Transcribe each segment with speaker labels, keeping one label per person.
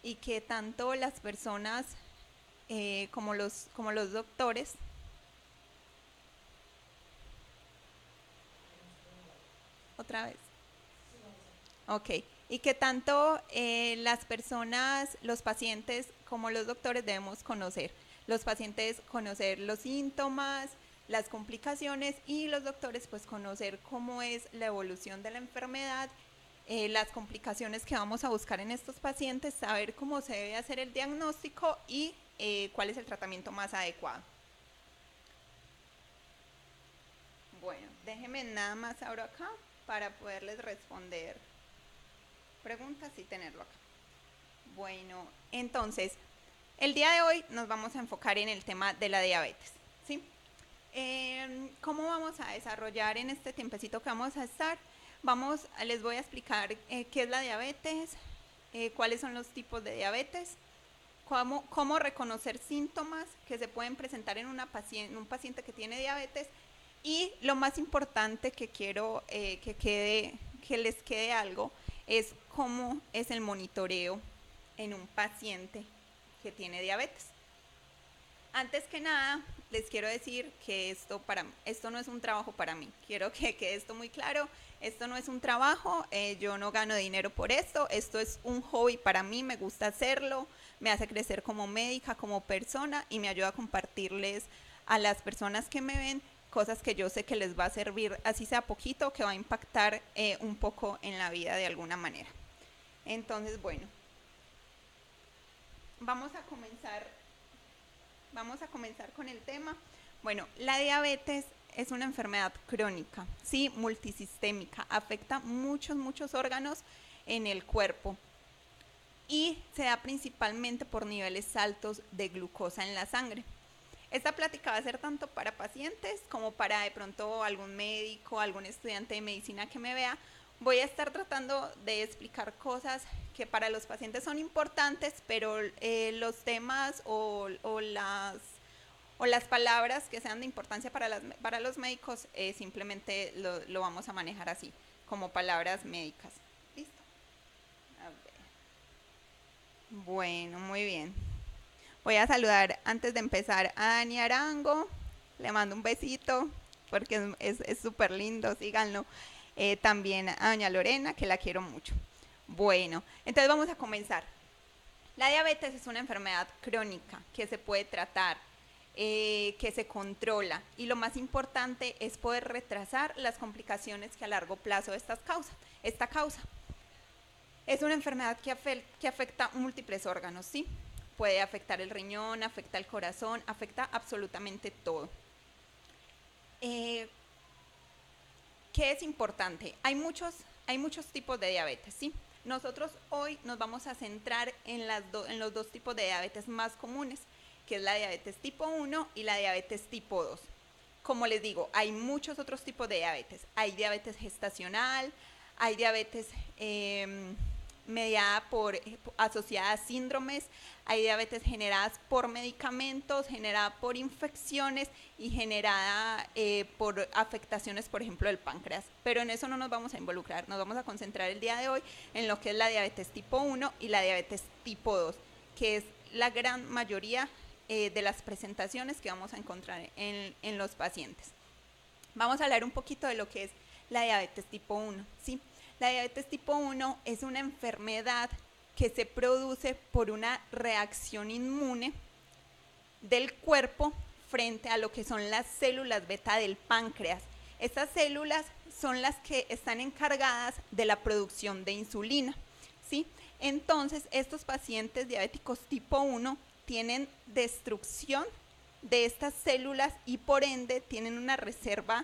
Speaker 1: y que tanto las personas como los doctores, otra vez, ok, y que tanto las personas, los pacientes como los doctores debemos conocer. Los pacientes conocer los síntomas, las complicaciones y los doctores pues conocer cómo es la evolución de la enfermedad, las complicaciones que vamos a buscar en estos pacientes, saber cómo se debe hacer el diagnóstico y cuál es el tratamiento más adecuado. Bueno, déjenme nada más abro acá para poderles responder preguntas y tenerlo acá. Bueno, entonces, el día de hoy nos vamos a enfocar en el tema de la diabetes, ¿sí? ¿Cómo vamos a desarrollar en este tiempecito que vamos a estar? Les voy a explicar qué es la diabetes, cuáles son los tipos de diabetes, cómo reconocer síntomas que se pueden presentar en un paciente que tiene diabetes y lo más importante que quiero que les quede algo es cómo es el monitoreo en un paciente que tiene diabetes. Antes que nada, les quiero decir que esto no es un trabajo para mí. Quiero que quede esto muy claro. Esto no es un trabajo, yo no gano dinero por esto es un hobby para mí, me gusta hacerlo, me hace crecer como médica, como persona y me ayuda a compartirles a las personas que me ven cosas que yo sé que les va a servir, así sea poquito, que va a impactar un poco en la vida de alguna manera. Entonces, bueno, vamos a comenzar con el tema. Bueno, la diabetes es una enfermedad crónica, sí, multisistémica, afecta muchos órganos en el cuerpo y se da principalmente por niveles altos de glucosa en la sangre. Esta plática va a ser tanto para pacientes como para de pronto algún médico, algún estudiante de medicina que me vea. Voy a estar tratando de explicar cosas que para los pacientes son importantes, pero los temas o las palabras que sean de importancia para los médicos simplemente lo vamos a manejar así, como palabras médicas. ¿Listo? A ver. Bueno, muy bien. Voy a saludar antes de empezar a Dani Arango. Le mando un besito porque es súper lindo, síganlo. También a doña Lorena, que la quiero mucho. Bueno, entonces vamos a comenzar. La diabetes es una enfermedad crónica que se puede tratar, que se controla y lo más importante es poder retrasar las complicaciones que a largo plazo esta causa. Es una enfermedad que afecta múltiples órganos, ¿sí? Puede afectar el riñón, afecta el corazón, afecta absolutamente todo. ¿Qué es importante? Hay muchos tipos de diabetes, ¿sí? Nosotros hoy nos vamos a centrar en los dos tipos de diabetes más comunes, que es la diabetes tipo 1 y la diabetes tipo 2. Como les digo, hay muchos otros tipos de diabetes. Hay diabetes gestacional, hay diabetes asociada a síndromes, hay diabetes generadas por medicamentos, generada por infecciones y generada por afectaciones, por ejemplo, del páncreas. Pero en eso no nos vamos a involucrar, nos vamos a concentrar el día de hoy en lo que es la diabetes tipo 1 y la diabetes tipo 2, que es la gran mayoría de las presentaciones que vamos a encontrar en los pacientes. Vamos a hablar un poquito de lo que es la diabetes tipo 1, ¿sí? La diabetes tipo 1 es una enfermedad que se produce por una reacción inmune del cuerpo frente a lo que son las células beta del páncreas. Estas células son las que están encargadas de la producción de insulina, ¿sí? Entonces, estos pacientes diabéticos tipo 1 tienen destrucción de estas células y por ende tienen una reserva,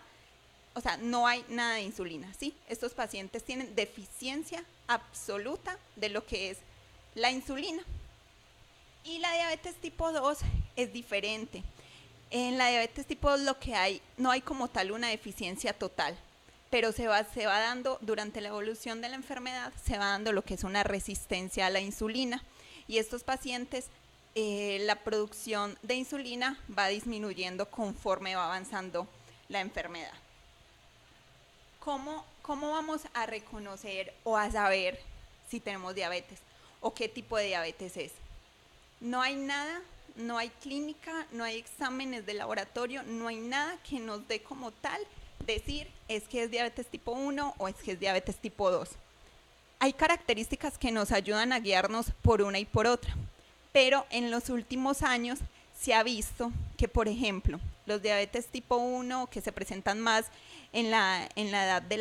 Speaker 1: o sea, no hay nada de insulina, ¿sí? Estos pacientes tienen deficiencia absoluta de lo que es la insulina. Y la diabetes tipo 2 es diferente. En la diabetes tipo 2 lo que hay, no hay como tal una deficiencia total, pero se va dando durante la evolución de la enfermedad, se va dando lo que es una resistencia a la insulina. Y estos pacientes, la producción de insulina va disminuyendo conforme va avanzando la enfermedad. ¿Cómo vamos a reconocer o a saber si tenemos diabetes? o qué tipo de diabetes es. No hay nada, no hay clínica, no hay exámenes de laboratorio, no hay nada que nos dé como tal decir es que es diabetes tipo 1 o es que es diabetes tipo 2. Hay características que nos ayudan a guiarnos por una y por otra, pero en los últimos años se ha visto que, por ejemplo, los diabetes tipo 1 que se presentan más en la edad de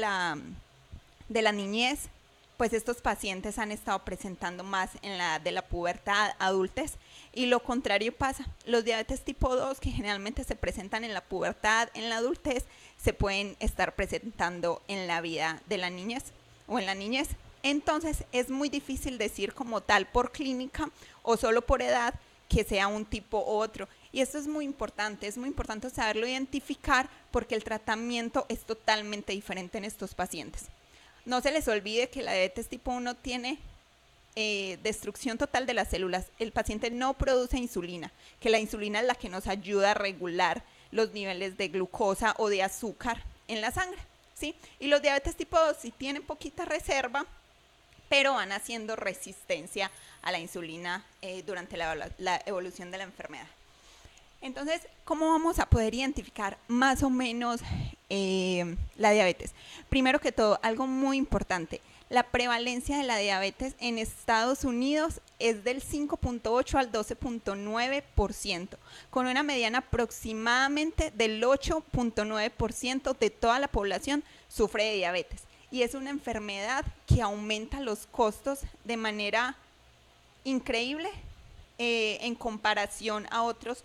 Speaker 1: la niñez, pues estos pacientes han estado presentando más en la edad de la pubertad, adultez, y lo contrario pasa. Los diabetes tipo 2, que generalmente se presentan en la pubertad, en la adultez, se pueden estar presentando en la vida de la niñez o en la niñez. Entonces es muy difícil decir como tal por clínica o solo por edad que sea un tipo u otro. Y esto es muy importante saberlo identificar porque el tratamiento es totalmente diferente en estos pacientes. No se les olvide que la diabetes tipo 1 tiene destrucción total de las células. El paciente no produce insulina, que la insulina es la que nos ayuda a regular los niveles de glucosa o de azúcar en la sangre, ¿sí? Y los diabetes tipo 2 sí tienen poquita reserva, pero van haciendo resistencia a la insulina durante la evolución de la enfermedad. Entonces, ¿cómo vamos a poder identificar más o menos la diabetes? Primero que todo, algo muy importante, la prevalencia de la diabetes en Estados Unidos es del 5.8 al 12.9%, con una mediana aproximadamente del 8.9% de toda la población sufre de diabetes. Y es una enfermedad que aumenta los costos de manera increíble en comparación a otros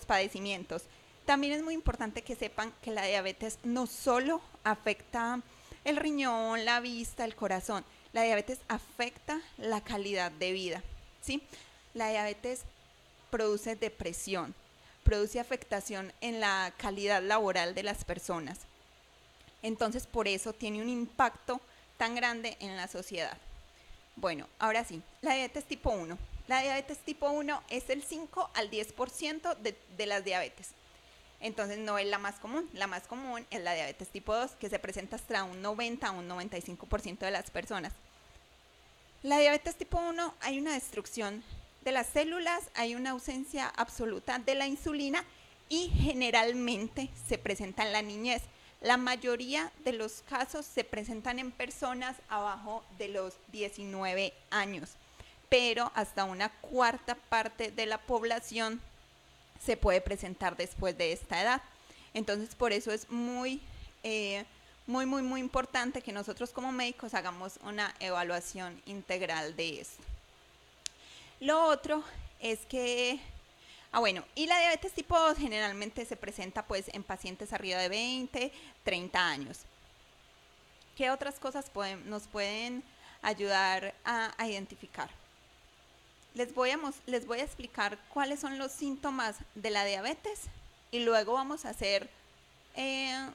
Speaker 1: padecimientos. También es muy importante que sepan que la diabetes no solo afecta el riñón, la vista, el corazón. La diabetes afecta la calidad de vida, ¿sí? La diabetes produce depresión, produce afectación en la calidad laboral de las personas. Entonces, por eso tiene un impacto tan grande en la sociedad. Bueno, ahora sí, la diabetes tipo 1. La diabetes tipo 1 es el 5 al 10% de las diabetes. Entonces no es la más común. La más común es la diabetes tipo 2, que se presenta hasta un 90 a un 95% de las personas. La diabetes tipo 1 hay una destrucción de las células, hay una ausencia absoluta de la insulina y generalmente se presenta en la niñez. La mayoría de los casos se presentan en personas abajo de los 19 años, pero hasta una cuarta parte de la población se puede presentar después de esta edad. Entonces, por eso es muy importante que nosotros como médicos hagamos una evaluación integral de esto. Lo otro es que, y la diabetes tipo 2 generalmente se presenta pues en pacientes arriba de 20, 30 años. ¿Qué otras cosas nos pueden ayudar a identificar? Les voy a explicar cuáles son los síntomas de la diabetes y luego vamos a hacer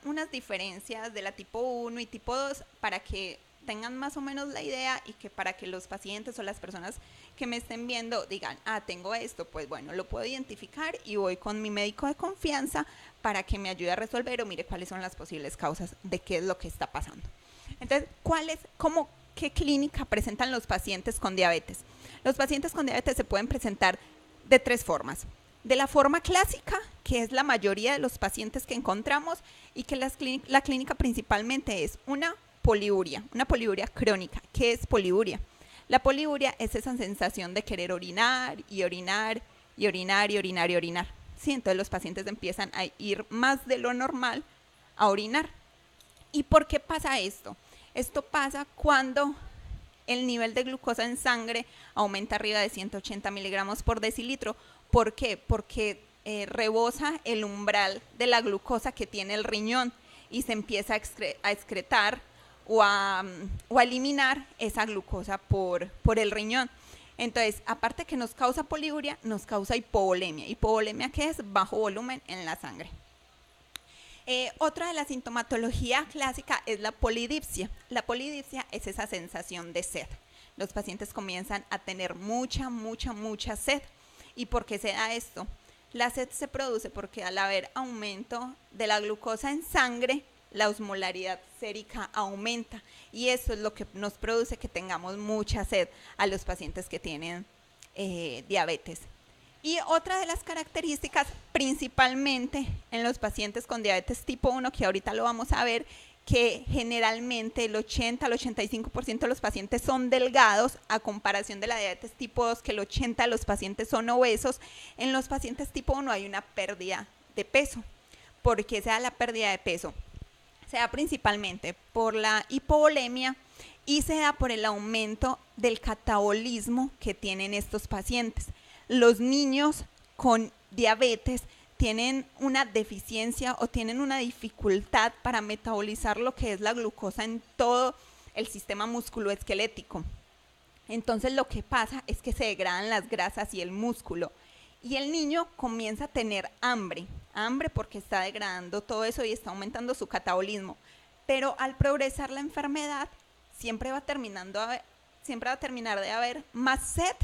Speaker 1: unas diferencias de la tipo 1 y tipo 2 para que tengan más o menos la idea y que para que los pacientes o las personas que me estén viendo digan, tengo esto, pues bueno, lo puedo identificar y voy con mi médico de confianza para que me ayude a resolver o mire cuáles son las posibles causas de qué es lo que está pasando. Entonces, ¿qué clínica presentan los pacientes con diabetes? Los pacientes con diabetes se pueden presentar de 3 formas. De la forma clásica, que es la mayoría de los pacientes que encontramos y que la clínica principalmente es una poliuria crónica. ¿Qué es poliuria? La poliuria es esa sensación de querer orinar y orinar y orinar y orinar y orinar. Sí, entonces los pacientes empiezan a ir más de lo normal a orinar. ¿Y por qué pasa esto? Esto pasa cuando el nivel de glucosa en sangre aumenta arriba de 180 miligramos por decilitro. ¿Por qué? Porque rebosa el umbral de la glucosa que tiene el riñón y se empieza a excretar o a eliminar esa glucosa por el riñón. Entonces, aparte que nos causa poliuria, nos causa hipovolemia. ¿Hipovolemia qué es? Bajo volumen en la sangre. Otra de la sintomatología clásica es la polidipsia. La polidipsia es esa sensación de sed. Los pacientes comienzan a tener mucha sed. ¿Y por qué se da esto? La sed se produce porque al haber aumento de la glucosa en sangre, la osmolaridad sérica aumenta y eso es lo que nos produce que tengamos mucha sed a los pacientes que tienen diabetes. Y otra de las características, principalmente en los pacientes con diabetes tipo 1, que ahorita lo vamos a ver, que generalmente el 80 al 85% de los pacientes son delgados, a comparación de la diabetes tipo 2, que el 80% de los pacientes son obesos. En los pacientes tipo 1 hay una pérdida de peso. ¿Por qué se da la pérdida de peso? Se da principalmente por la hipovolemia y se da por el aumento del catabolismo que tienen estos pacientes. Los niños con diabetes tienen una deficiencia o tienen una dificultad para metabolizar lo que es la glucosa en todo el sistema musculoesquelético. Entonces lo que pasa es que se degradan las grasas y el músculo. Y el niño comienza a tener hambre porque está degradando todo eso y está aumentando su catabolismo. Pero al progresar la enfermedad, siempre va a terminar de haber más sed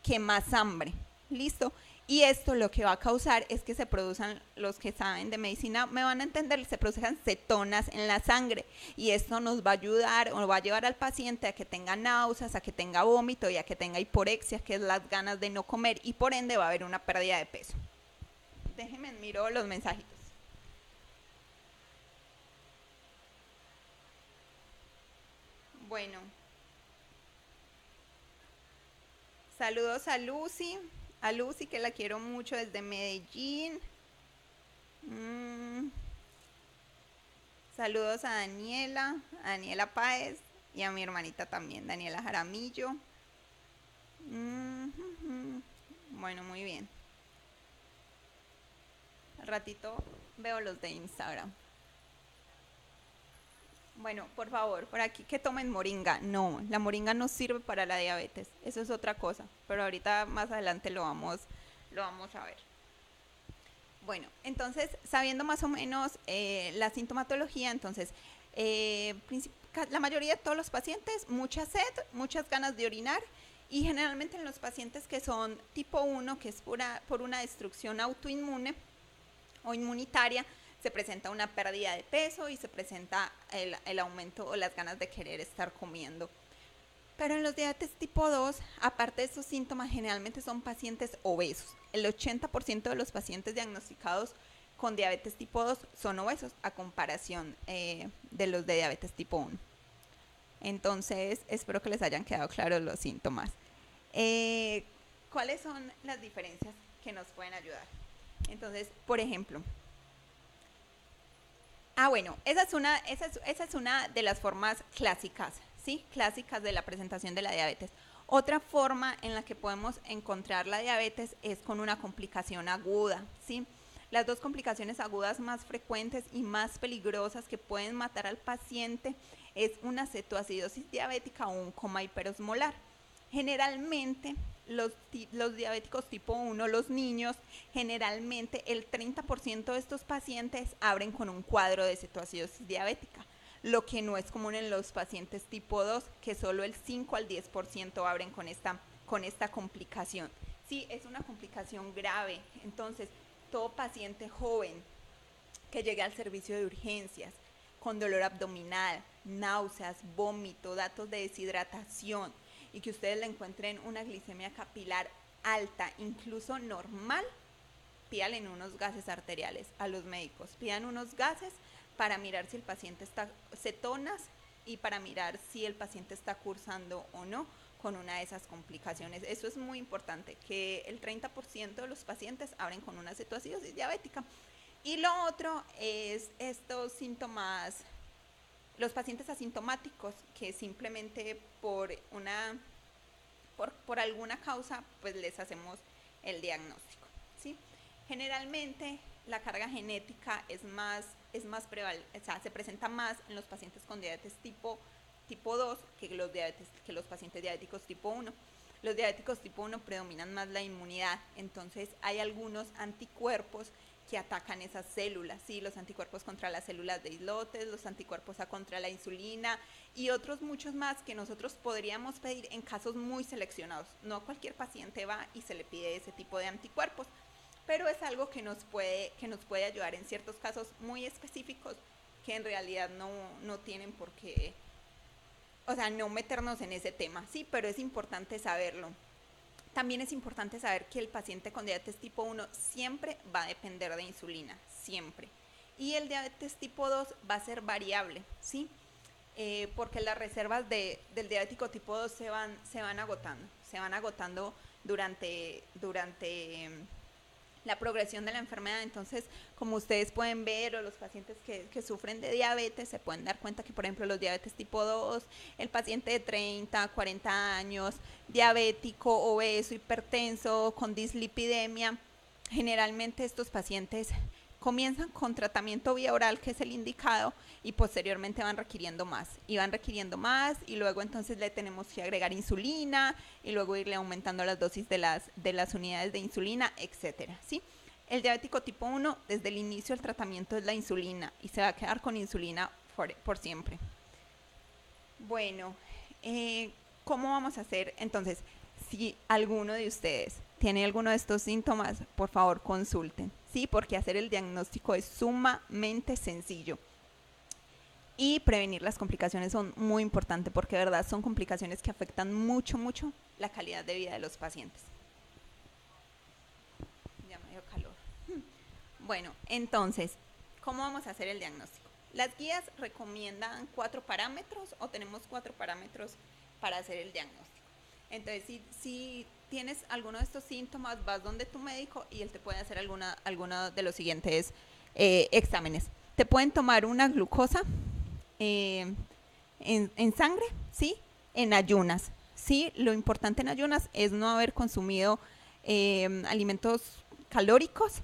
Speaker 1: que más hambre. ¿Listo? Y esto lo que va a causar es que se produzcan, los que saben de medicina me van a entender, se produzcan cetonas en la sangre y esto nos va a ayudar o va a llevar al paciente a que tenga náuseas, a que tenga vómito y a que tenga hiporexia, que es las ganas de no comer, y por ende va a haber una pérdida de peso. Déjenme miro los mensajitos. Bueno, saludos a Lucy que la quiero mucho desde Medellín. Saludos a Daniela Páez y a mi hermanita también, Daniela Jaramillo. Bueno, muy bien. Al ratito veo los de Instagram. Bueno, por favor, por aquí que tomen moringa. No, la moringa no sirve para la diabetes. Eso es otra cosa. Pero ahorita más adelante lo vamos a ver. Bueno, entonces, sabiendo más o menos la sintomatología, entonces, la mayoría de todos los pacientes, mucha sed, muchas ganas de orinar, y generalmente en los pacientes que son tipo 1, que es por una destrucción autoinmune o inmunitaria, se presenta una pérdida de peso y se presenta el aumento o las ganas de querer estar comiendo. Pero en los diabetes tipo 2, aparte de estos síntomas, generalmente son pacientes obesos. El 80% de los pacientes diagnosticados con diabetes tipo 2 son obesos, a comparación de los de diabetes tipo 1. Entonces, espero que les hayan quedado claros los síntomas. ¿Cuáles son las diferencias que nos pueden ayudar? Entonces, por ejemplo, bueno, esa es una de las formas clásicas, ¿sí? Clásicas de la presentación de la diabetes. Otra forma en la que podemos encontrar la diabetes es con una complicación aguda, ¿sí? Las dos complicaciones agudas más frecuentes y más peligrosas que pueden matar al paciente es una cetoacidosis diabética o un coma hiperosmolar. Generalmente, los diabéticos tipo 1, los niños, generalmente el 30% de estos pacientes abren con un cuadro de cetoacidosis diabética, lo que no es común en los pacientes tipo 2, que solo el 5 al 10% abren con esta complicación. Sí, es una complicación grave. Entonces, todo paciente joven que llegue al servicio de urgencias con dolor abdominal, náuseas, vómito, datos de deshidratación, y que ustedes le encuentren una glicemia capilar alta, incluso normal, pídanle unos gases arteriales a los médicos. Pidan unos gases para mirar si el paciente está cetonas y para mirar si el paciente está cursando o no con una de esas complicaciones. Eso es muy importante, que el 30% de los pacientes abren con una cetoacidosis diabética. Y lo otro es estos síntomas, los pacientes asintomáticos, que simplemente por alguna causa pues les hacemos el diagnóstico, ¿sí? Generalmente la carga genética es más prevalente, o sea, se presenta más en los pacientes con diabetes tipo 2 que los pacientes diabéticos tipo 1. Los diabéticos tipo 1 predominan más la inmunidad, entonces hay algunos anticuerpos que atacan esas células, ¿sí? Los anticuerpos contra las células de islotes, los anticuerpos contra la insulina y otros muchos más que nosotros podríamos pedir en casos muy seleccionados. No cualquier paciente va y se le pide ese tipo de anticuerpos, pero es algo que nos puede ayudar en ciertos casos muy específicos que en realidad no tienen por qué, o sea, no meternos en ese tema, sí, pero es importante saberlo. También es importante saber que el paciente con diabetes tipo 1 siempre va a depender de insulina, siempre. Y el diabetes tipo 2 va a ser variable, ¿sí? Porque las reservas del diabético tipo 2 se van agotando durante la progresión de la enfermedad. Entonces, como ustedes pueden ver, o los pacientes que sufren de diabetes se pueden dar cuenta que, por ejemplo, los diabetes tipo 2, el paciente de 30, 40 años, diabético, obeso, hipertenso, con dislipidemia, generalmente estos pacientes comienzan con tratamiento vía oral, que es el indicado, y posteriormente van requiriendo más, y luego entonces le tenemos que agregar insulina, y luego irle aumentando las dosis de las unidades de insulina, etcétera, ¿sí? El diabético tipo 1, desde el inicio del tratamiento es la insulina, y se va a quedar con insulina por siempre. Bueno, ¿cómo vamos a hacer? Entonces, si alguno de ustedes tiene alguno de estos síntomas, por favor consulten, ¿sí? Porque hacer el diagnóstico es sumamente sencillo. Y prevenir las complicaciones son muy importantes, porque de verdad son complicaciones que afectan mucho, mucho la calidad de vida de los pacientes. Ya me dio calor. Bueno, entonces, ¿cómo vamos a hacer el diagnóstico? Las guías recomiendan 4 parámetros, o tenemos 4 parámetros para hacer el diagnóstico. Entonces, si tienes alguno de estos síntomas, vas donde tu médico y él te puede hacer alguno de los siguientes exámenes. Te pueden tomar una glucosa en sangre, ¿sí? En ayunas, ¿sí? Lo importante en ayunas es no haber consumido alimentos calóricos,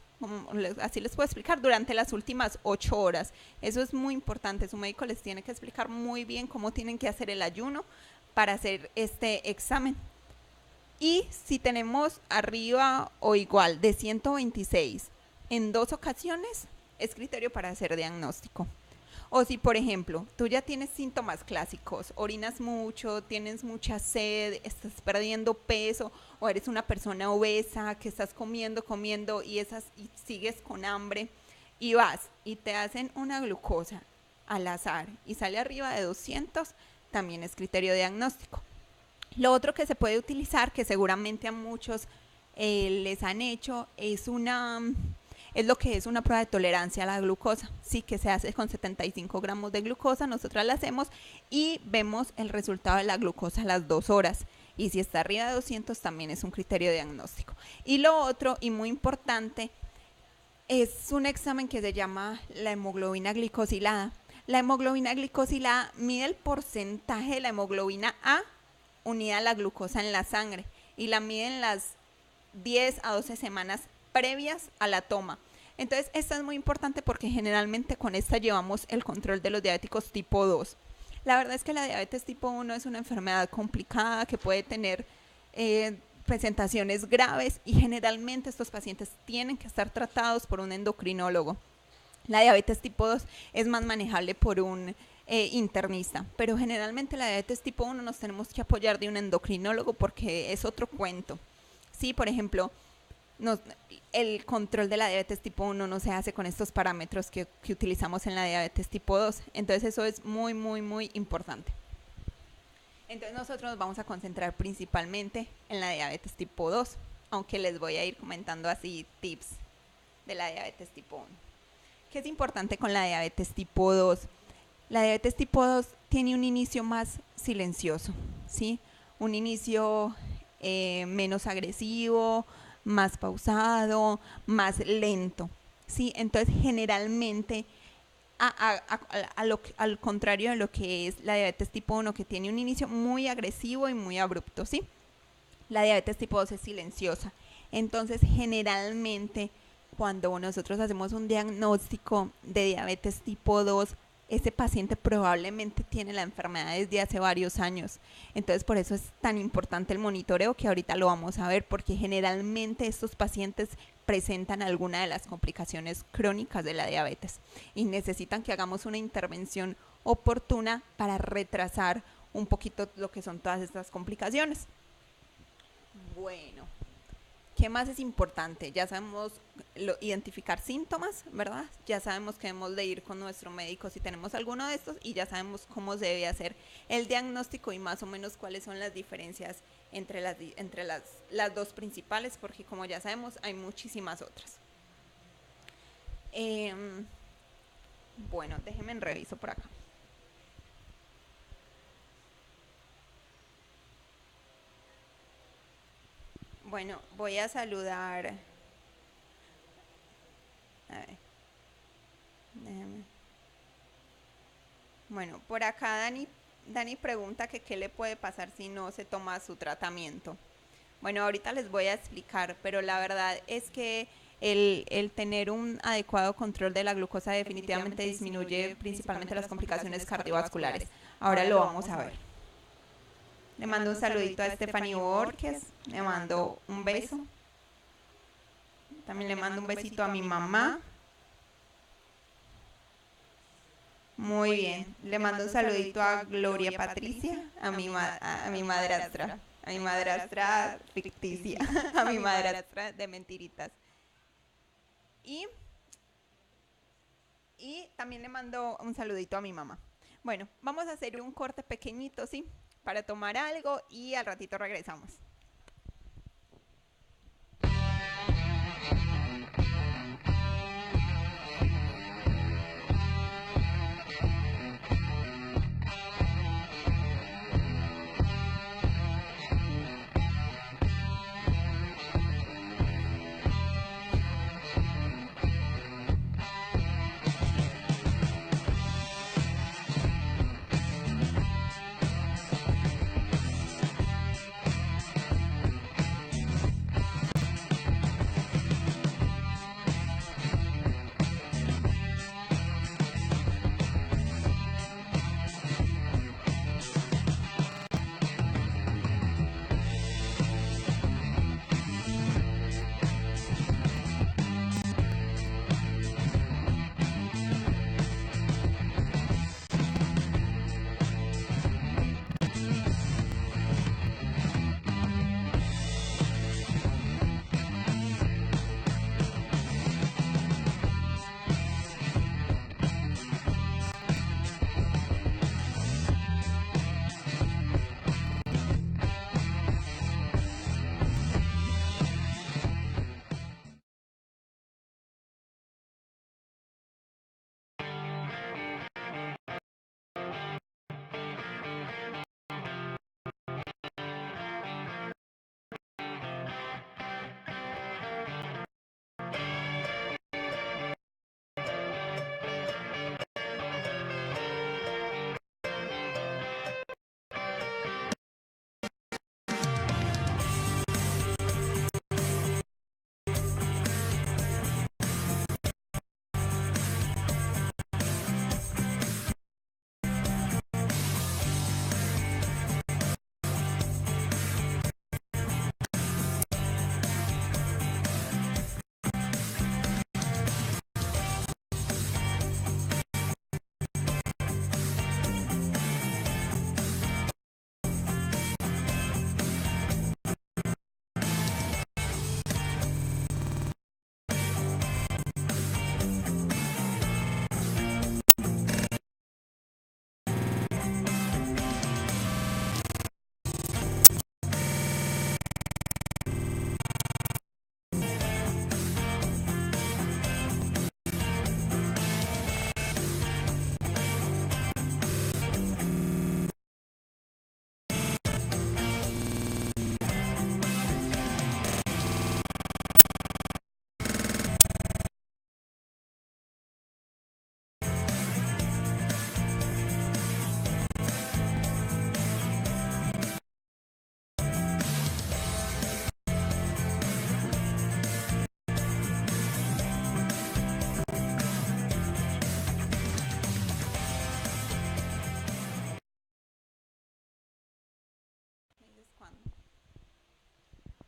Speaker 1: así les puedo explicar, durante las últimas 8 horas. Eso es muy importante. Su médico les tiene que explicar muy bien cómo tienen que hacer el ayuno para hacer este examen. Y si tenemos arriba o igual de 126 en 2 ocasiones, es criterio para hacer diagnóstico. O si, por ejemplo, tú ya tienes síntomas clásicos, orinas mucho, tienes mucha sed, estás perdiendo peso, o eres una persona obesa que estás comiendo y sigues con hambre, y vas y te hacen una glucosa al azar y sale arriba de 200, también es criterio diagnóstico. Lo otro que se puede utilizar, que seguramente a muchos les han hecho, es lo que es una prueba de tolerancia a la glucosa, sí, que se hace con 75 gramos de glucosa. Nosotras la hacemos y vemos el resultado de la glucosa a las 2 horas. Y si está arriba de 200 también es un criterio diagnóstico. Y lo otro, y muy importante, es un examen que se llama la hemoglobina glicosilada. La hemoglobina glicosilada mide el porcentaje de la hemoglobina A unida a la glucosa en la sangre, y la mide en las 10 a 12 semanas previas a la toma. Entonces, esta es muy importante porque generalmente con esta llevamos el control de los diabéticos tipo 2. La verdad es que la diabetes tipo 1 es una enfermedad complicada que puede tener presentaciones graves, y generalmente estos pacientes tienen que estar tratados por un endocrinólogo. La diabetes tipo 2 es más manejable por un internista, pero generalmente la diabetes tipo 1 nos tenemos que apoyar de un endocrinólogo porque es otro cuento. Sí, por ejemplo, el control de la diabetes tipo 1 no se hace con estos parámetros que utilizamos en la diabetes tipo 2. Entonces eso es muy, muy, muy importante. Entonces nosotros nos vamos a concentrar principalmente en la diabetes tipo 2, aunque les voy a ir comentando así tips de la diabetes tipo 1. ¿Qué es importante con la diabetes tipo 2? La diabetes tipo 2 tiene un inicio más silencioso, ¿sí? Un inicio menos agresivo, más pausado, más lento, ¿sí? Entonces, generalmente, al contrario de lo que es la diabetes tipo 1, que tiene un inicio muy agresivo y muy abrupto, ¿sí? La diabetes tipo 2 es silenciosa. Entonces, generalmente, cuando nosotros hacemos un diagnóstico de diabetes tipo 2, ese paciente probablemente tiene la enfermedad desde hace varios años. Entonces, por eso es tan importante el monitoreo, que ahorita lo vamos a ver, porque generalmente estos pacientes presentan alguna de las complicaciones crónicas de la diabetes y necesitan que hagamos una intervención oportuna para retrasar un poquito lo que son todas estas complicaciones. Bueno, ¿Qué más es importante? Ya sabemos identificar síntomas, ¿verdad? Ya sabemos que debemos de ir con nuestro médico si tenemos alguno de estos y ya sabemos cómo se debe hacer el diagnóstico y más o menos cuáles son las diferencias entre las dos principales, porque como ya sabemos hay muchísimas otras. Bueno, déjenme reviso por acá. Bueno, voy a saludar. A ver, déjeme. Bueno, por acá Dani pregunta que qué le puede pasar si no se toma su tratamiento. Bueno, ahorita les voy a explicar, pero la verdad es que el tener un adecuado control de la glucosa definitivamente disminuye principalmente las complicaciones cardiovasculares. Ahora lo vamos a ver. Le mando un saludito a Stephanie Borges, le mando un beso. También le mando un besito a mi mamá. Muy bien, le mando un saludito a Gloria Patricia, a mi madrastra, ficticia, a mi madrastra de mentiritas. Y también le mando un saludito a mi mamá. Bueno, vamos a hacer un corte pequeñito, ¿sí? Para tomar algo y al ratito regresamos.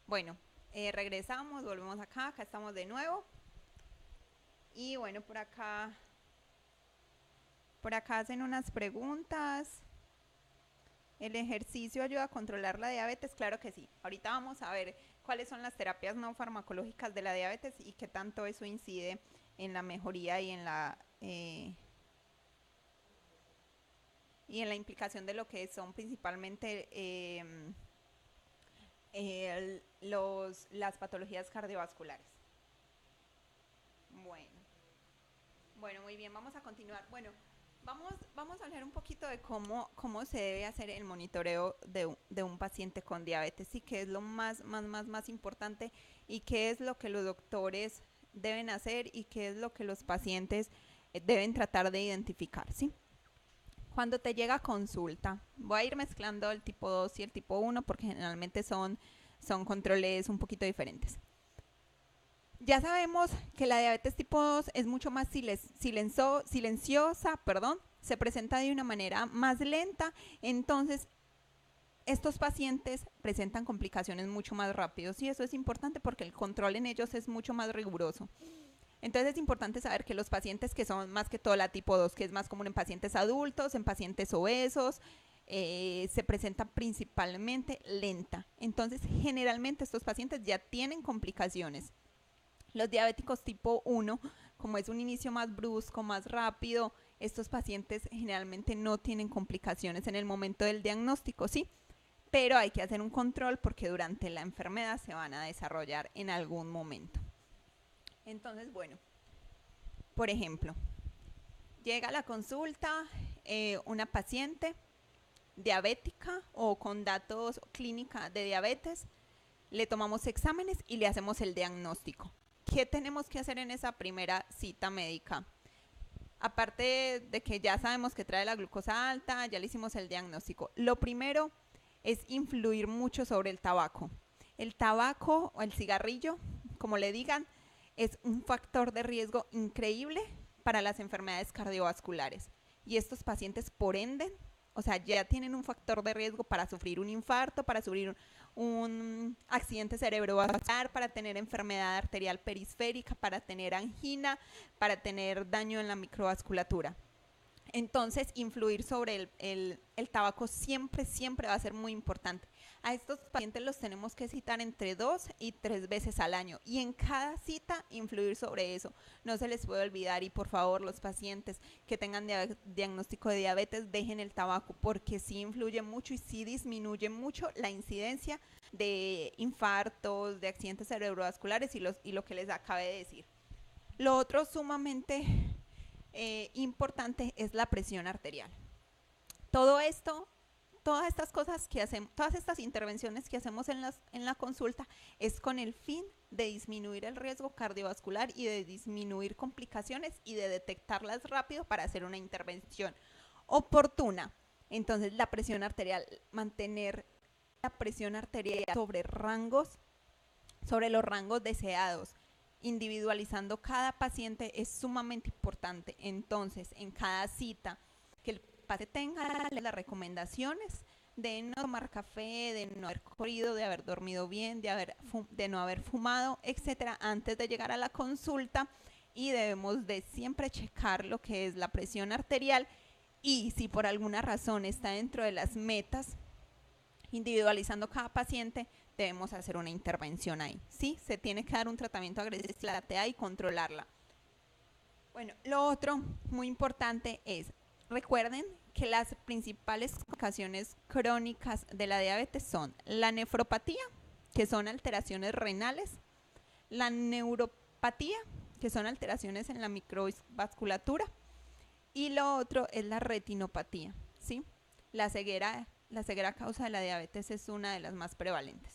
Speaker 1: Bueno, regresamos, volvemos acá estamos de nuevo. Y bueno, por acá hacen unas preguntas. ¿El ejercicio ayuda a controlar la diabetes? Claro que sí. Ahorita vamos a ver cuáles son las terapias no farmacológicas de la diabetes y qué tanto eso incide en la mejoría y en la implicación de lo que son principalmente las patologías cardiovasculares. Bueno, muy bien, vamos a continuar. Bueno, vamos a hablar un poquito de cómo se debe hacer el monitoreo de un paciente con diabetes y qué es lo más importante y qué es lo que los doctores deben hacer y qué es lo que los pacientes deben tratar de identificar, ¿sí? Cuando te llega a consulta, voy a ir mezclando el tipo 2 y el tipo 1 porque generalmente son controles un poquito diferentes. Ya sabemos que la diabetes tipo 2 es mucho más silenciosa, se presenta de una manera más lenta, entonces estos pacientes presentan complicaciones mucho más rápidos y eso es importante porque el control en ellos es mucho más riguroso. Entonces es importante saber que los pacientes que son más que todo la tipo 2, que es más común en pacientes adultos, en pacientes obesos, se presenta principalmente lenta. Entonces generalmente estos pacientes ya tienen complicaciones. Los diabéticos tipo 1, como es un inicio más brusco, más rápido, estos pacientes generalmente no tienen complicaciones en el momento del diagnóstico, ¿sí? Pero hay que hacer un control porque durante la enfermedad se van a desarrollar en algún momento. Entonces, bueno, por ejemplo, llega a la consulta una paciente diabética o con datos clínica de diabetes, le tomamos exámenes y le hacemos el diagnóstico. ¿Qué tenemos que hacer en esa primera cita médica? Aparte de que ya sabemos que trae la glucosa alta, ya le hicimos el diagnóstico. Lo primero es influir mucho sobre el tabaco. El tabaco o el cigarrillo, como le digan, es un factor de riesgo increíble para las enfermedades cardiovasculares. Y estos pacientes, por ende, o sea, ya tienen un factor de riesgo para sufrir un infarto, para sufrir un accidente cerebrovascular, para tener enfermedad arterial periférica, para tener angina, para tener daño en la microvasculatura. Entonces, influir sobre el tabaco siempre va a ser muy importante. A estos pacientes los tenemos que citar entre 2 y 3 veces al año y en cada cita influir sobre eso. No se les puede olvidar y por favor los pacientes que tengan diagnóstico de diabetes dejen el tabaco porque sí influye mucho y sí disminuye mucho la incidencia de infartos, de accidentes cerebrovasculares y lo que les acabé de decir. Lo otro sumamente importante es la presión arterial. Todo esto, todas estas cosas que hacemos, todas estas intervenciones que hacemos en la consulta es con el fin de disminuir el riesgo cardiovascular y de disminuir complicaciones y de detectarlas rápido para hacer una intervención oportuna. Entonces la presión arterial, mantener la presión arterial sobre los rangos deseados, individualizando cada paciente es sumamente importante. Entonces, en cada cita que el paciente tenga las recomendaciones de no tomar café, de no haber corrido, de haber dormido bien, de no haber fumado, etcétera, antes de llegar a la consulta y debemos de siempre checar lo que es la presión arterial y si por alguna razón está dentro de las metas, individualizando cada paciente, debemos hacer una intervención ahí, ¿sí? Se tiene que dar un tratamiento agresivo a la TA y controlarla. Bueno, lo otro muy importante es, recuerden que las principales complicaciones crónicas de la diabetes son la nefropatía, que son alteraciones renales, la neuropatía, que son alteraciones en la microvasculatura, y lo otro es la retinopatía, ¿sí? La ceguera a causa de la diabetes es una de las más prevalentes.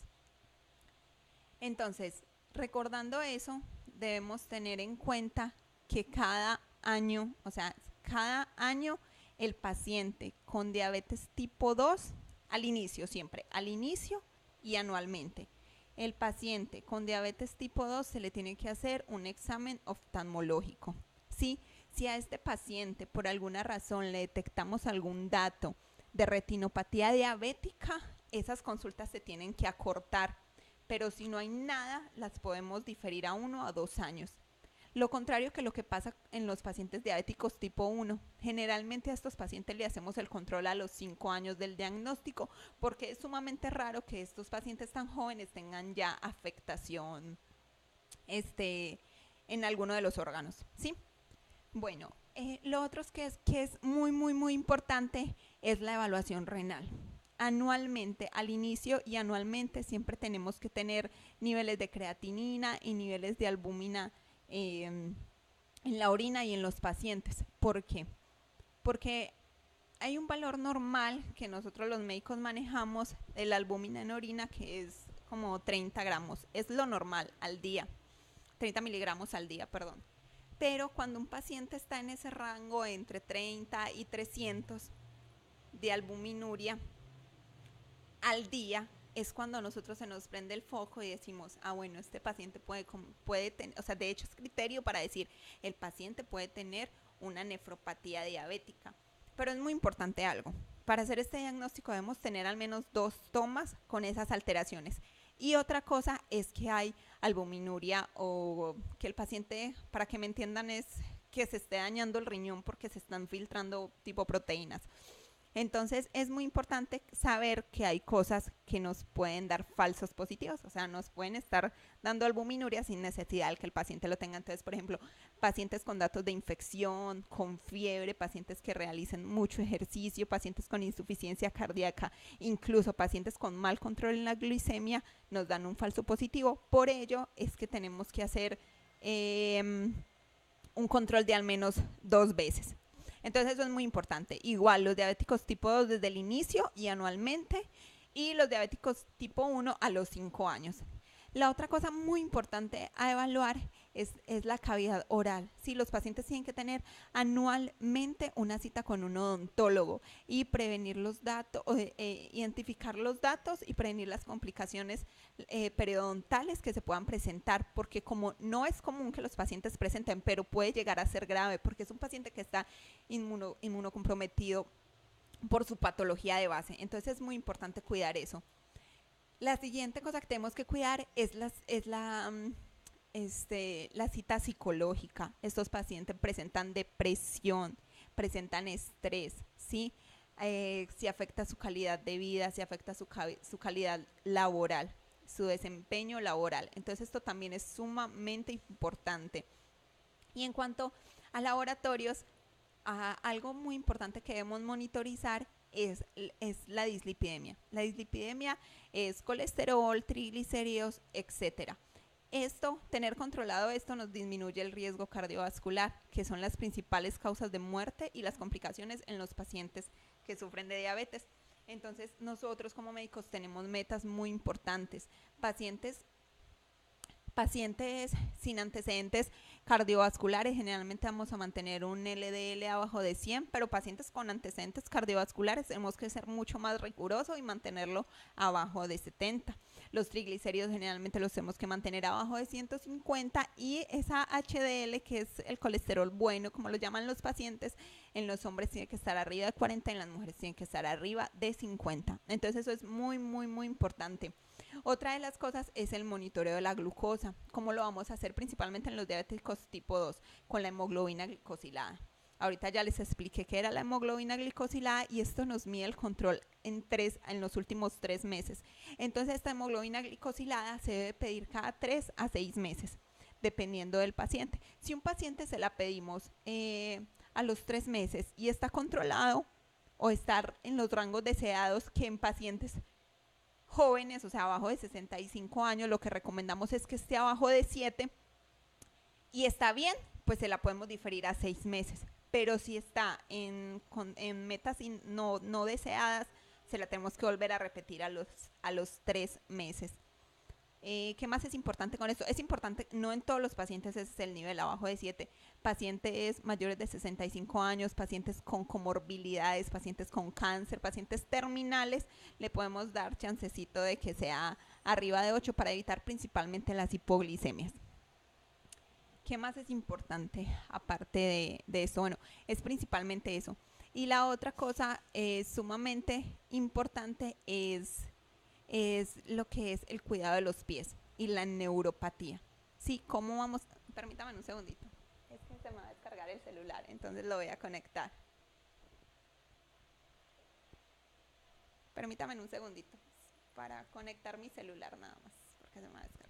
Speaker 1: Entonces, recordando eso, debemos tener en cuenta que cada año el paciente con diabetes tipo 2, al inicio y anualmente, el paciente con diabetes tipo 2 se le tiene que hacer un examen oftalmológico, ¿sí? Si a este paciente por alguna razón le detectamos algún dato de retinopatía diabética, esas consultas se tienen que acortar, pero si no hay nada, las podemos diferir a 1 a 2 años. Lo contrario que lo que pasa en los pacientes diabéticos tipo 1. Generalmente a estos pacientes le hacemos el control a los 5 años del diagnóstico, porque es sumamente raro que estos pacientes tan jóvenes tengan ya afectación en alguno de los órganos, ¿sí? Bueno, lo otro que es muy, muy, muy importante es la evaluación renal. Anualmente, al inicio y anualmente siempre tenemos que tener niveles de creatinina y niveles de albúmina en la orina y en los pacientes. ¿Por qué? Porque hay un valor normal que nosotros los médicos manejamos de la albúmina en orina, que es como 30 gramos. Es lo normal al día. 30 miligramos al día, perdón. Pero cuando un paciente está en ese rango entre 30 y 300 de albuminuria al día, es cuando a nosotros se nos prende el foco y decimos, bueno, este paciente puede tener, o sea, de hecho es criterio para decir, el paciente puede tener una nefropatía diabética. Pero es muy importante algo. Para hacer este diagnóstico debemos tener al menos 2 tomas con esas alteraciones. Y otra cosa es que hay albuminuria o que el paciente, para que me entiendan, es que se esté dañando el riñón porque se están filtrando tipo proteínas. Entonces es muy importante saber que hay cosas que nos pueden dar falsos positivos, o sea, nos pueden estar dando albuminuria sin necesidad de que el paciente lo tenga. Entonces, por ejemplo, pacientes con datos de infección, con fiebre, pacientes que realicen mucho ejercicio, pacientes con insuficiencia cardíaca, incluso pacientes con mal control en la glicemia, nos dan un falso positivo. Por ello es que tenemos que hacer un control de al menos 2 veces. Entonces eso es muy importante. Igual los diabéticos tipo 2 desde el inicio y anualmente, y los diabéticos tipo 1 a los 5 años. La otra cosa muy importante a evaluar es la cavidad oral. Sí, los pacientes tienen que tener anualmente una cita con un odontólogo y prevenir los datos, identificar los datos y prevenir las complicaciones periodontales que se puedan presentar, porque como no es común que los pacientes presenten, pero puede llegar a ser grave, porque es un paciente que está inmunocomprometido por su patología de base. Entonces es muy importante cuidar eso. La siguiente cosa que tenemos que cuidar es la cita psicológica. Estos pacientes presentan depresión, presentan estrés, ¿sí? Si afecta su calidad de vida, si afecta su calidad laboral, su desempeño laboral. Entonces esto también es sumamente importante. Y en cuanto a laboratorios, algo muy importante que debemos monitorizar es la dislipidemia. La dislipidemia es colesterol, triglicéridos, etcétera. Tener controlado esto nos disminuye el riesgo cardiovascular, que son las principales causas de muerte y las complicaciones en los pacientes que sufren de diabetes. Entonces nosotros como médicos tenemos metas muy importantes. Pacientes sin antecedentes cardiovasculares, generalmente vamos a mantener un LDL abajo de 100, pero pacientes con antecedentes cardiovasculares tenemos que ser mucho más rigurosos y mantenerlo abajo de 70. Los triglicéridos generalmente los tenemos que mantener abajo de 150, y esa HDL, que es el colesterol bueno, como lo llaman los pacientes, en los hombres tiene que estar arriba de 40, en las mujeres tiene que estar arriba de 50. Entonces eso es muy, muy, muy importante. Otra de las cosas es el monitoreo de la glucosa. ¿Cómo lo vamos a hacer? Principalmente en los diabéticos tipo 2, con la hemoglobina glicosilada. Ahorita ya les expliqué qué era la hemoglobina glicosilada, y esto nos mide el control en los últimos 3 meses. Entonces esta hemoglobina glicosilada se debe pedir cada 3 a 6 meses, dependiendo del paciente. Si un paciente se la pedimos a los 3 meses y está controlado o estar en los rangos deseados, que en pacientes jóvenes, o sea, abajo de 65 años, lo que recomendamos es que esté abajo de 7 y está bien, pues se la podemos diferir a 6 meses. Pero si está en metas no deseadas, se la tenemos que volver a repetir a los 3 meses. ¿Qué más es importante con esto? Es importante, no en todos los pacientes ese es el nivel, abajo de 7. Pacientes mayores de 65 años, pacientes con comorbilidades, pacientes con cáncer, pacientes terminales, le podemos dar chancecito de que sea arriba de 8 para evitar principalmente las hipoglicemias. ¿Qué más es importante aparte de eso? Bueno, es principalmente eso. Y la otra cosa sumamente importante es lo que es el cuidado de los pies y la neuropatía. Sí, ¿cómo vamos? permítame un segundito. Es que se me va a descargar el celular, entonces lo voy a conectar. Permítame un segundito para conectar mi celular nada más, porque se me va a descargar.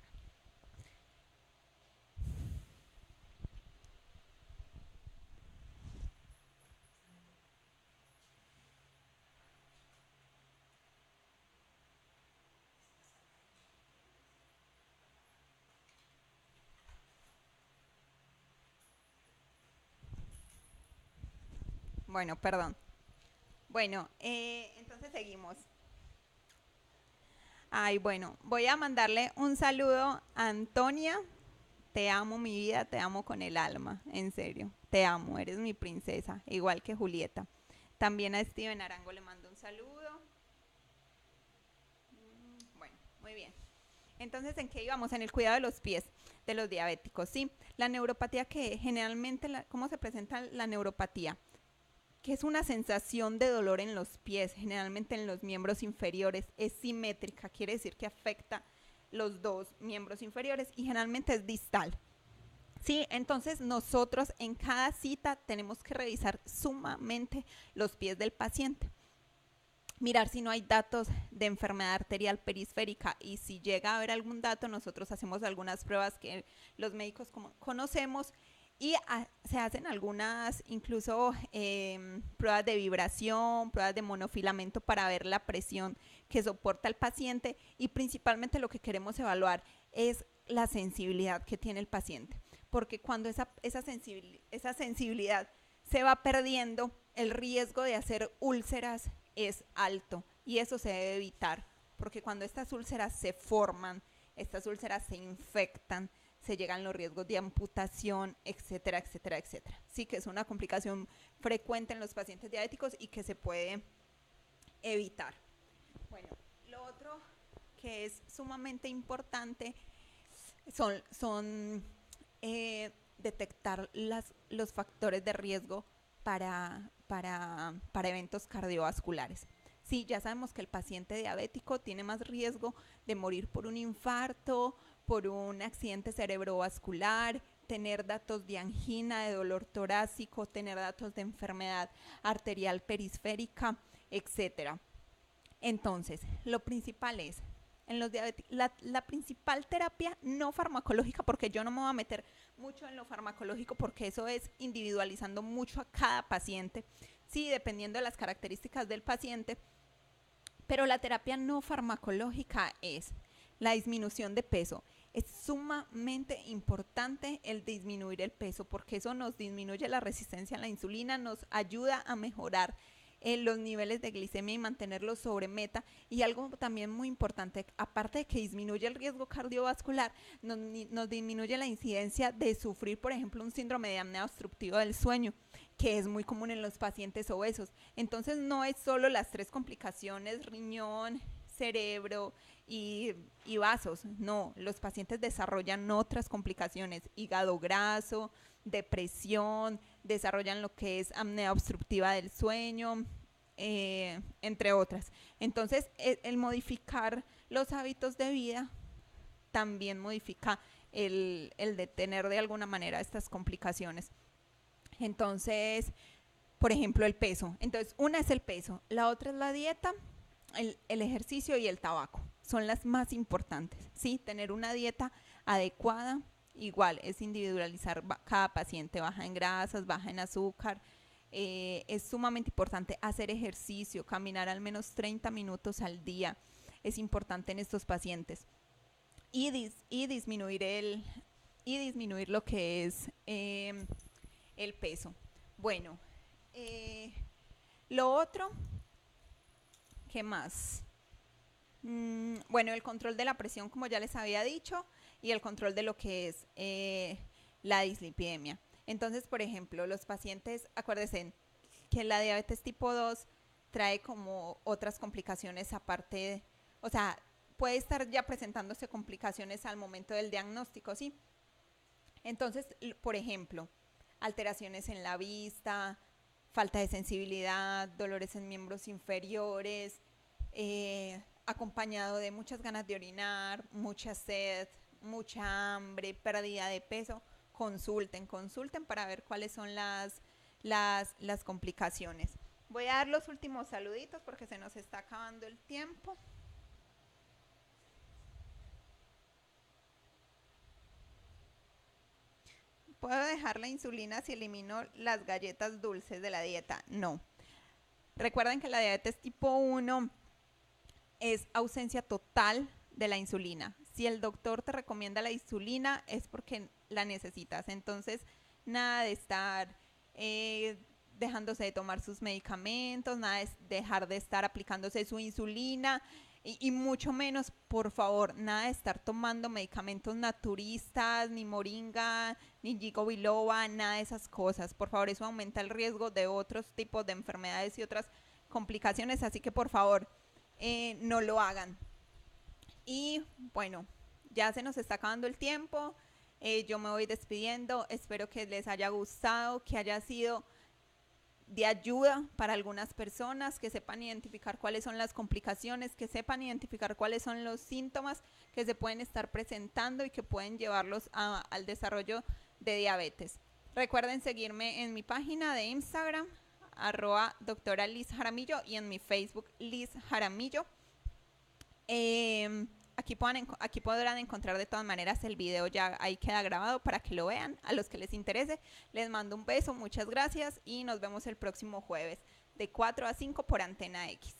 Speaker 1: Bueno, perdón. Bueno, entonces seguimos. Ay, bueno, voy a mandarle un saludo a Antonia. Te amo, mi vida, te amo con el alma, en serio. Te amo, eres mi princesa, igual que Julieta. También a Steven Arango le mando un saludo. Bueno, muy bien. Entonces, ¿en qué íbamos? En el cuidado de los pies de los diabéticos, ¿sí? La neuropatía que generalmente, ¿cómo se presenta la neuropatía? Que es una sensación de dolor en los pies, generalmente en los miembros inferiores, es simétrica, quiere decir que afecta los dos miembros inferiores y generalmente es distal. Sí, entonces nosotros en cada cita tenemos que revisar sumamente los pies del paciente, mirar si no hay datos de enfermedad arterial periférica y si llega a haber algún dato, nosotros hacemos algunas pruebas que los médicos conocemos y se hacen algunas incluso pruebas de vibración, pruebas de monofilamento para ver la presión que soporta el paciente y principalmente lo que queremos evaluar es la sensibilidad que tiene el paciente, porque cuando esa sensibilidad se va perdiendo, el riesgo de hacer úlceras es alto y eso se debe evitar, porque cuando estas úlceras se forman, estas úlceras se infectan, se llegan los riesgos de amputación, etcétera, etcétera, etcétera. Sí que es una complicación frecuente en los pacientes diabéticos y que se puede evitar. Bueno, lo otro que es sumamente importante son detectar los factores de riesgo para eventos cardiovasculares. Sí, ya sabemos que el paciente diabético tiene más riesgo de morir por un infarto, por un accidente cerebrovascular, tener datos de angina, de dolor torácico, tener datos de enfermedad arterial periférica, etcétera. Entonces, lo principal es, en los diabéticos, la principal terapia no farmacológica, porque yo no me voy a meter mucho en lo farmacológico, porque eso es individualizando mucho a cada paciente, sí, dependiendo de las características del paciente, pero la terapia no farmacológica es la disminución de peso. Es sumamente importante el disminuir el peso, porque eso nos disminuye la resistencia a la insulina, nos ayuda a mejorar los niveles de glicemia y mantenerlos sobre meta. Y algo también muy importante, aparte de que disminuye el riesgo cardiovascular, nos disminuye la incidencia de sufrir, por ejemplo, un síndrome de apnea obstructiva del sueño, que es muy común en los pacientes obesos. Entonces no es solo las tres complicaciones, riñón, cerebro y vasos, no, los pacientes desarrollan otras complicaciones, hígado graso, depresión, desarrollan lo que es apnea obstructiva del sueño, entre otras. Entonces, el modificar los hábitos de vida también modifica el detener de alguna manera estas complicaciones. Entonces, por ejemplo, el peso. Entonces, una es el peso, la otra es la dieta, el ejercicio y el tabaco. Son las más importantes, ¿sí? Tener una dieta adecuada, igual es individualizar cada paciente, baja en grasas, baja en azúcar. Es sumamente importante hacer ejercicio, caminar al menos 30 minutos al día, es importante en estos pacientes. Y disminuir lo que es el peso. Bueno, lo otro, ¿qué más? Bueno, el control de la presión, como ya les había dicho, y el control de lo que es la dislipidemia. Entonces, por ejemplo, los pacientes, acuérdense que la diabetes tipo 2 trae como otras complicaciones aparte, o sea, puede estar ya presentándose complicaciones al momento del diagnóstico, ¿sí? Entonces, por ejemplo, alteraciones en la vista, falta de sensibilidad, dolores en miembros inferiores, acompañado de muchas ganas de orinar, mucha sed, mucha hambre, pérdida de peso, consulten para ver cuáles son las complicaciones. Voy a dar los últimos saluditos porque se nos está acabando el tiempo. ¿Puedo dejar la insulina si elimino las galletas dulces de la dieta? No. Recuerden que la diabetes tipo 1 es ausencia total de la insulina. Si el doctor te recomienda la insulina es porque la necesitas. Entonces, nada de estar dejándose de tomar sus medicamentos, nada de dejar de estar aplicándose su insulina y mucho menos, por favor, nada de estar tomando medicamentos naturistas, ni moringa, ni ginkgo biloba, nada de esas cosas. Por favor, eso aumenta el riesgo de otros tipos de enfermedades y otras complicaciones, así que por favor, no lo hagan. Y bueno, ya se nos está acabando el tiempo. Yo me voy despidiendo. Espero que les haya gustado, que haya sido de ayuda para algunas personas, que sepan identificar cuáles son las complicaciones, que sepan identificar cuáles son los síntomas que se pueden estar presentando y que pueden llevarlos al desarrollo de diabetes. Recuerden seguirme en mi página de Instagram, @doctora Liz Jaramillo, y en mi Facebook, Liz Jaramillo. Aquí podrán encontrar de todas maneras el video, ya ahí queda grabado para que lo vean. A los que les interese, les mando un beso, muchas gracias y nos vemos el próximo jueves de 4 a 5 por Antena X.